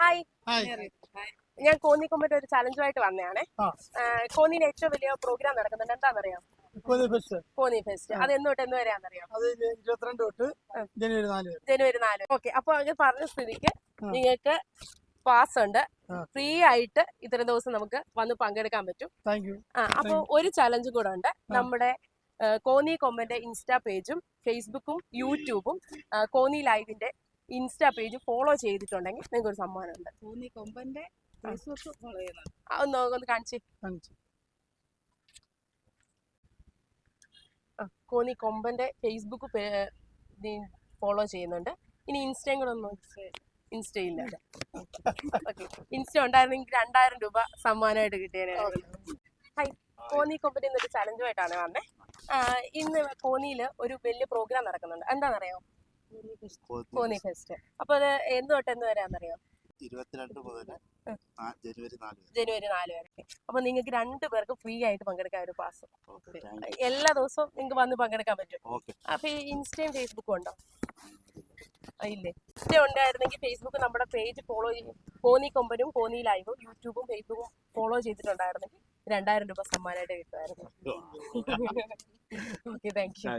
Hi, hi. ഞാൻ കോന്നിക്കൊമ്പന്റെ ഒരു ചലഞ്ചുമായിട്ട് വന്നതാണേ. ആ. കോന്നിയിൽ ഏറ്റവും വലിയ പ്രോഗ്രാം നടക്കുന്നുണ്ട്, എന്താണെന്നറിയാം? കോന്നി ഫെസ്റ്റ്. കോന്നി ഫെസ്റ്റ്. അത് എന്ന് തൊട്ട് എന്ന് വരെയാണെന്നറിയാം? അത് 22 തൊട്ട് ജനുവരി 4 വരെ. ജനുവരി 4. ഓക്കെ, അപ്പൊ അത് പറഞ്ഞ സ്ഥിതിക്ക് നിങ്ങൾക്ക് പാസ് ഉണ്ട്, ഫ്രീ ആയിട്ട് ഇത്ര ദിവസം നമുക്ക് വന്ന് പങ്കെടുക്കാൻ പറ്റും. Thank you. അപ്പൊ ഒരു ചലഞ്ചും കൂടെ ഉണ്ട്. നമ്മുടെ കോന്നി കൊമ്പന്റെ ഇൻസ്റ്റാ പേജും ഫേസ്ബുക്കും യൂട്യൂബും കോന്നി ലൈവിന്റെ ഇൻസ്റ്റാ പേജ് ഫോളോ ചെയ്തിട്ടുണ്ടെങ്കിൽ നിങ്ങൾക്ക് ഒരു സമ്മാനം ഉണ്ട്. കോന്നി കൊമ്പന്റെ ഫേസ്ബുക്ക് ഫോളോ ചെയ്യണം. ഒന്ന് കാണിച്ചേ. കോന്നി കൊമ്പന്റെ ഫേസ്ബുക്ക് ഫോളോ ചെയ്യുന്നുണ്ട്. ഇനി ഇൻസ്റ്റയും കൂടെ ഒന്ന് ഇൻസ്റ്റ ഇല്ല. ഓക്കെ, ഇൻസ്റ്റ ഉണ്ടായിരുന്നെങ്കിൽ 2000 രൂപ സമ്മാനമായിട്ട് കിട്ടിയേനെ. ഹായ്, കോന്നി കൊമ്പന്റെ ഇന്നൊരു ചലഞ്ചുമായിട്ടാണ് വന്നേ. ഇന്ന് കോന്നിയിൽ ഒരു വലിയ പ്രോഗ്രാം നടക്കുന്നുണ്ട്, എന്താണെന്നറിയോ? കോന്നി ഫെസ്റ്റ്. അപ്പൊ അത് എന്ന് തൊട്ട് എന്ന് വരെയാണെന്നറിയോ? 22 മുതൽ ജനുവരി 4 വരെ. അപ്പൊ നിങ്ങൾക്ക് 2 പേർക്ക് ഫ്രീ ആയിട്ട് പങ്കെടുക്കാൻ ഒരു പാസ്. എല്ലാ ദിവസവും നിങ്ങൾക്ക് വന്ന് പങ്കെടുക്കാൻ പറ്റും. അപ്പൊ ഈ ഇൻസ്റ്റയും ഫേസ്ബുക്കും ഉണ്ടോ? ഇല്ലേ? ഇൻസ്റ്റ ഉണ്ടായിരുന്നെങ്കിൽ ഫേസ്ബുക്ക് നമ്മുടെ പേജ് ഫോളോ ചെയ്യും. കോന്നി കൊമ്പനും കോന്നി ലൈവും യൂട്യൂബും ഫേസ്ബുക്കും ഫോളോ ചെയ്തിട്ടുണ്ടായിരുന്നെങ്കിൽ 2000 രൂപ സമ്മാനമായിട്ട് കിട്ടുമായിരുന്നു. Okay, thank you.